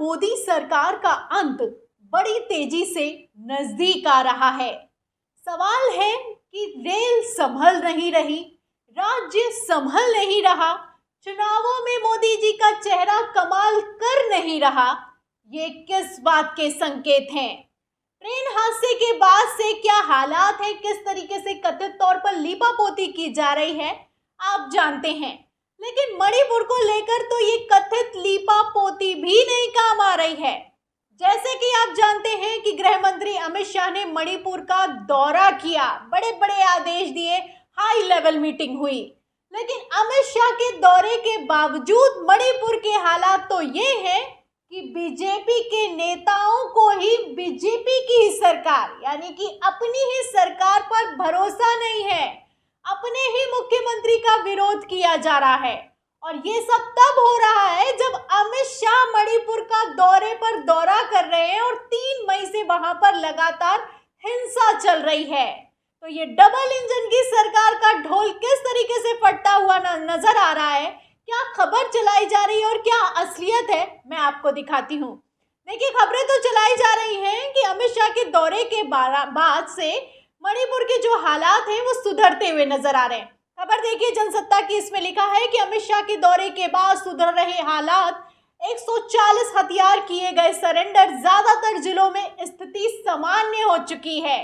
मोदी सरकार का अंत बड़ी तेजी से नजदीक आ रहा है। सवाल है कि रेल संभल नहीं रही, राज्य संभल नहीं रहा, चुनावों में मोदी जी का चेहरा कमाल कर नहीं रहा। ये किस बात के संकेत हैं? ट्रेन हादसे के बाद से क्या हालात है, किस तरीके से कथित तौर पर लीपापोती की जा रही है, आप जानते हैं। लेकिन मणिपुर को लेकर तो ये कथित लीपापोती भी नहीं काम आ रही है। जैसे कि आप जानते हैं कि गृह मंत्री अमित शाह ने मणिपुर का दौरा किया, बड़े बड़े आदेश दिए, हाई लेवल मीटिंग हुई। लेकिन अमित शाह के दौरे के बावजूद मणिपुर के हालात तो ये हैं कि बीजेपी के नेताओं को ही बीजेपी की ही सरकार यानी कि अपनी ही सरकार पर भरोसा नहीं है, अपने ही मुख्यमंत्री का विरोध किया जा रहा है। और ये सब तब हो रहा है जब अमित शाह मणिपुर का दौरे पर दौरा कर रहे हैं और 3 मई से वहां पर लगातार हिंसा चल रही है। तो ये डबल इंजन की सरकार का ढोल किस तरीके से फटता हुआ नजर आ रहा है, क्या खबर चलाई जा रही है और क्या असलियत है, मैं आपको दिखाती हूँ। देखिए, खबरें तो चलाई जा रही हैं कि अमित शाह के दौरे के बाद से मणिपुर के जो हालात हैं वो सुधरते हुए नजर आ रहे हैं। खबर देखिए जनसत्ता की, इसमें लिखा है कि अमित शाह के दौरे के बाद सुधर रहे हालात, 140 हथियार किए गए सरेंडर, ज्यादातर जिलों में स्थिति सामान्य हो चुकी है।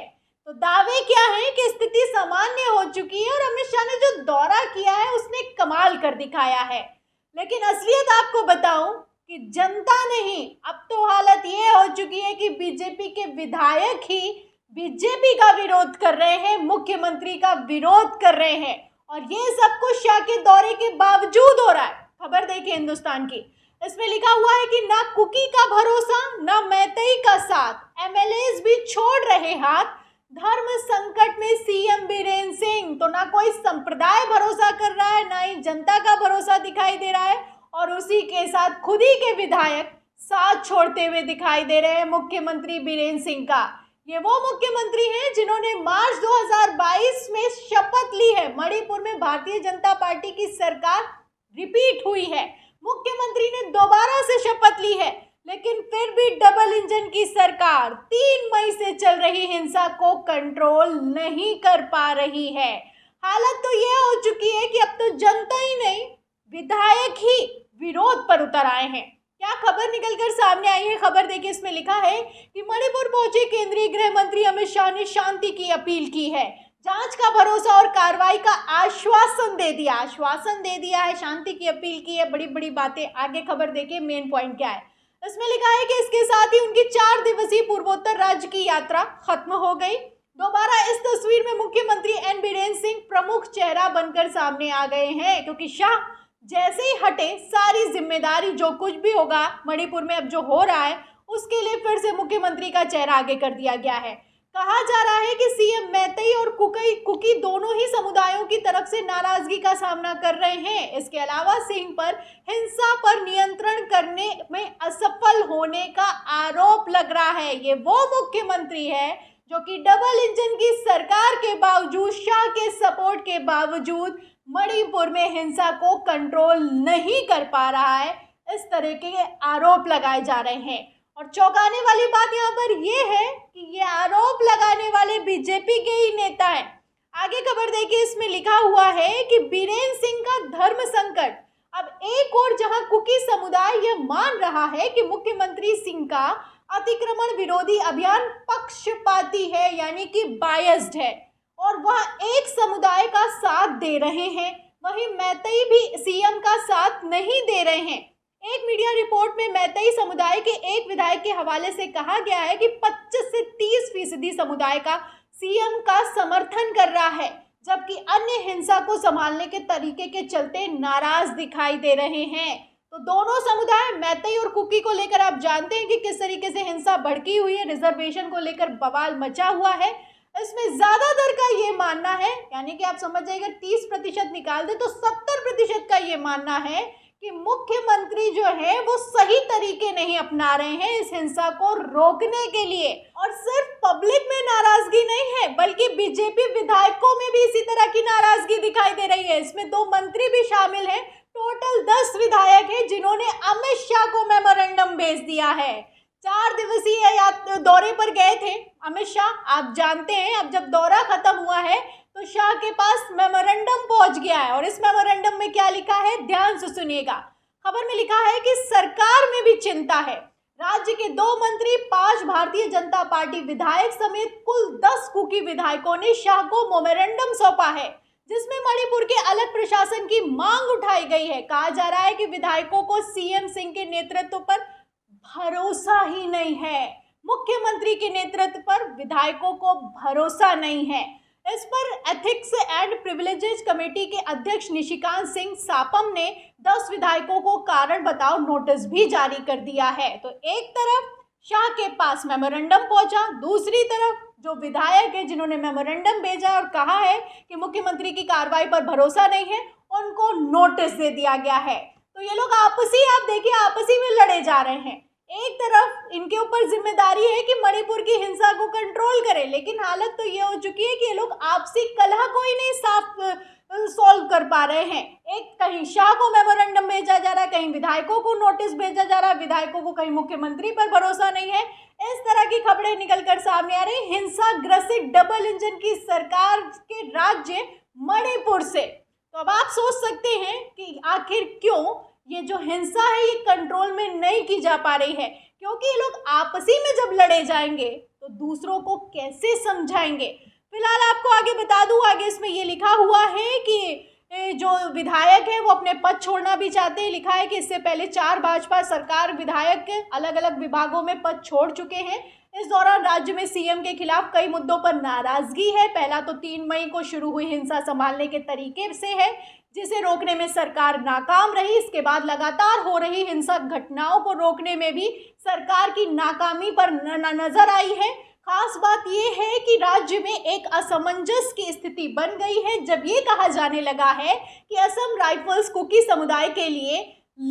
तो दावे क्या है कि स्थिति सामान्य हो चुकी है और अमित शाह ने जो दौरा किया है उसने कमाल कर दिखाया है। लेकिन असलियत आपको बताऊं कि जनता नहीं, अब तो हालत ये हो चुकी है कि बीजेपी के विधायक ही बीजेपी का विरोध कर रहे हैं, मुख्यमंत्री का विरोध कर रहे हैं। और ये सब कुछ शाह के दौरे के बावजूद हो रहा है। खबर देखिए हिंदुस्तान की, इसमें लिखा हुआ है कि ना कुकी का भरोसा, ना मैतेई का साथ, एमएलएज भी छोड़ रहे हाथ, धर्म संकट में सीएम बीरेन सिंह। तो ना कोई संप्रदाय भरोसा कर रहा है, ना ही जनता का भरोसा दिखाई दे रहा है, और उसी के साथ खुद ही के विधायक साथ छोड़ते हुए दिखाई दे रहे हैं मुख्यमंत्री बीरेन सिंह का। ये वो मुख्यमंत्री हैं जिन्होंने मार्च 2022 में शपथ ली है। मणिपुर में भारतीय जनता पार्टी की सरकार रिपीट हुई है, मुख्यमंत्री ने दोबारा से शपथ ली है, लेकिन फिर भी डबल इंजन की सरकार 3 मई से चल रही हिंसा को कंट्रोल नहीं कर पा रही है। हालत तो ये हो चुकी है कि अब तो जनता ही नहीं, विधायक ही विरोध पर उतर आए हैं। क्या खबर निकलकर सामने आई है? खबर देखिए, इसमें लिखा है कि मणिपुर पहुंचे केंद्रीय गृह मंत्री अमित शाह ने शांति की अपील की है, जांच का भरोसा और कार्रवाई का आश्वासन दे दिया है, शांति की अपील की है, बड़ी बड़ी बातें। आगे खबर देखिए, मेन पॉइंट क्या है। इसमें लिखा है कि इसके साथ ही उनकी 4 दिवसीय पूर्वोत्तर राज्य की यात्रा खत्म हो गई। दोबारा इस तस्वीर में मुख्यमंत्री एन बीरेन सिंह प्रमुख चेहरा बनकर सामने आ गए हैं, क्योंकि शाह जैसे ही हटे, सारी जिम्मेदारी जो कुछ भी होगा मणिपुर में अब जो हो रहा है उसके लिए फिर से मुख्यमंत्री का चेहरा आगे कर दिया गया है। कहा जा रहा है कि सीएम मैतेई और कुकी दोनों ही समुदायों की तरफ से नाराजगी का सामना कर रहे हैं। इसके अलावा सिंह पर हिंसा पर नियंत्रण करने में असफल होने का आरोप लग रहा है। ये वो मुख्यमंत्री है जो कि डबल इंजन की सरकार के बावजूद, शाह के सपोर्ट के बावजूद मणिपुर में हिंसा को कंट्रोल नहीं कर पा रहा है। इस तरह के आरोप लगाए जा रहे हैं। और चौंकाने वाली बात यहाँ पर ये है कि ये आरोप लगाने वाले बीजेपी के ही नेता हैं। आगे खबर देखिए, इसमें लिखा हुआ है कि बीरेन सिंह का धर्म संकट। अब एक और जहां कुकी समुदाय यह मान रहा है कि मुख्यमंत्री सिंह का अतिक्रमण विरोधी अभियान पक्षपाती है यानी कि बायस्ड है, और वह एक समुदाय का साथ दे रहे हैं, वहीं मैतेई भी सीएम का साथ नहीं दे रहे हैं। एक मीडिया रिपोर्ट में मैतेई समुदाय के एक विधायक के हवाले से कहा गया है कि 25 से 30% समुदाय का सीएम का समर्थन कर रहा है, जबकि अन्य हिंसा को संभालने के तरीके के चलते नाराज दिखाई दे रहे हैं। तो दोनों समुदाय, मैतेई और कुकी को लेकर आप जानते हैं कि किस तरीके से हिंसा भड़की हुई है, रिजर्वेशन को लेकर बवाल मचा हुआ है। इसमें ज्यादातर का ये मानना है, यानी कि आप समझ जाइएगा 30% निकाल दे तो 70% का ये मानना है कि मुख्यमंत्री जो है वो सही तरीके नहीं अपना रहे हैं इस हिंसा को रोकने के लिए। और सिर्फ पब्लिक में नाराजगी नहीं है, बल्कि बीजेपी विधायकों में भी इसी तरह की नाराजगी दिखाई दे रही है। इसमें 2 मंत्री भी शामिल हैं। टोटल 10 विधायक हैं जिन्होंने अमित शाह को मेमोरेंडम भेज दिया है। 4 दिवसीय दौरे पर गए थे अमित शाह। आप जानते हैं अब जब दौरा खत्म हुआ है तो शाह के पास मेमोरेंडम पहुंच गया है और इस मेमोरेंडम में क्या लिखा है, ध्यान से सुनिएगा। खबर में लिखा है कि सरकार में भी चिंता है। राज्य के 2 मंत्री, 5 भारतीय जनता पार्टी विधायक समेत कुल 10 कुकी विधायकों ने शाह को मेमोरेंडम सौंपा है, जिसमें मणिपुर के अलग प्रशासन की मांग उठाई गई है। कहा जा रहा है कि विधायकों को सीएम सिंह के नेतृत्व पर भरोसा ही नहीं है। मुख्यमंत्री के नेतृत्व पर विधायकों को भरोसा नहीं है। इस पर एथिक्स एंड प्रिविलेजेस कमेटी के अध्यक्ष निशिकांत सिंह सापम ने 10 विधायकों को कारण बताओ नोटिस भी जारी कर दिया है। तो एक तरफ शाह के पास मेमोरेंडम पहुंचा, दूसरी तरफ जो विधायक है जिन्होंने मेमोरेंडम भेजा और कहा है कि मुख्यमंत्री की कार्रवाई पर भरोसा नहीं है, उनको नोटिस दे दिया गया है। तो ये लोग आपसी, आप देखिए, आपसी में लड़े जा रहे हैं। एक तरफ इनके ऊपर जिम्मेदारी है कि मणिपुर की हिंसा को कंट्रोल करें, लेकिन हालत तो ये हो चुकी है कि ये लोग आपसी कलह को ही नहीं सॉल्व कर पा रहे हैं। एक कहीं शाह को मेमोरेंडम भेजा जा रहा है, कहीं विधायकों को नोटिस भेजा जा रहा है, विधायकों को कहीं मुख्यमंत्री पर भरोसा नहीं है। इस तरह की खबरें निकलकर सामने आ रही। हिंसा ग्रसित डबल इंजन की सरकार के राज्य मणिपुर से। तो अब आप सोच सकते हैं कि आखिर क्यों ये जो हिंसा है ये कंट्रोल में नहीं की जा पा रही है, क्योंकि ये लोग आपसी में जब लड़े जाएंगे तो दूसरों को कैसे समझाएंगे। फिलहाल आपको आगे बता दूं, आगे इसमें ये लिखा हुआ है कि जो विधायक है वो अपने पद छोड़ना भी चाहते हैं। लिखा है कि इससे पहले 4 भाजपा सरकार विधायक अलग अलग विभागों में पद छोड़ चुके हैं। इस दौरान राज्य में सीएम के खिलाफ कई मुद्दों पर नाराजगी है। पहला तो 3 मई को शुरू हुई हिंसा संभालने के तरीके से है, जिसे रोकने में सरकार नाकाम रही। इसके बाद लगातार हो रही हिंसक घटनाओं को रोकने में भी सरकार की नाकामी पर नजर आई है। खास बात यह है कि राज्य में एक असमंजस की स्थिति बन गई है जब ये कहा जाने लगा है कि असम राइफल्स कुकी समुदाय के लिए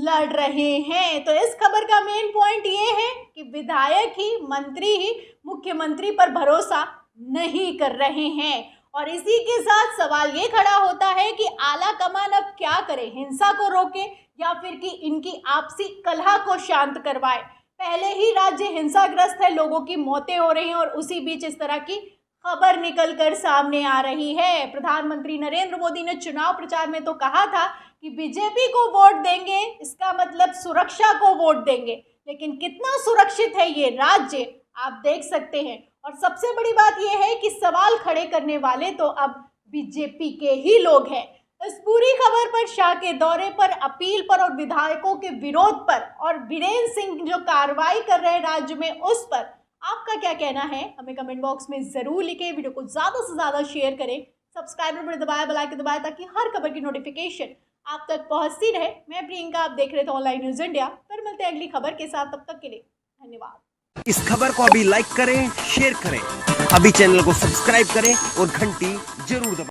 लड़ रहे हैं। तो इस खबर का मेन पॉइंट ये है कि विधायक ही, मंत्री ही मुख्यमंत्री पर भरोसा नहीं कर रहे हैं। और इसी के साथ सवाल ये खड़ा होता है कि आला कमान अब क्या करे, हिंसा को रोके या फिर कि इनकी आपसी कलह को शांत करवाए। पहले ही राज्य हिंसाग्रस्त है, लोगों की मौतें हो रही हैं और उसी बीच इस तरह की खबर निकलकर सामने आ रही है। प्रधानमंत्री नरेंद्र मोदी ने चुनाव प्रचार में तो कहा था कि बीजेपी को वोट देंगे, इसका मतलब सुरक्षा को वोट देंगे, लेकिन कितना सुरक्षित है ये राज्य आप देख सकते हैं। और सबसे बड़ी बात यह है कि सवाल खड़े करने वाले तो अब बीजेपी के ही लोग हैं। इस पूरी खबर पर, शाह के दौरे पर, अपील पर और विधायकों के विरोध पर और वीरेंद्र सिंह जो कार्रवाई कर रहे हैं राज्य में, उस पर आपका क्या कहना है हमें कमेंट बॉक्स में जरूर लिखें। वीडियो को ज़्यादा से ज़्यादा शेयर करें, सब्सक्राइब बटन दबाएं, बेल आइकन दबाएं ताकि हर खबर की नोटिफिकेशन आप तक पहुंचती रहे। मैं प्रियंका, आप देख रहे थे ऑनलाइन न्यूज़ इंडिया। फिर मिलते हैं अगली खबर के साथ, तब तक के लिए धन्यवाद। इस खबर को अभी लाइक करें, शेयर करें, अभी चैनल को सब्सक्राइब करें और घंटी जरूर दबाएं।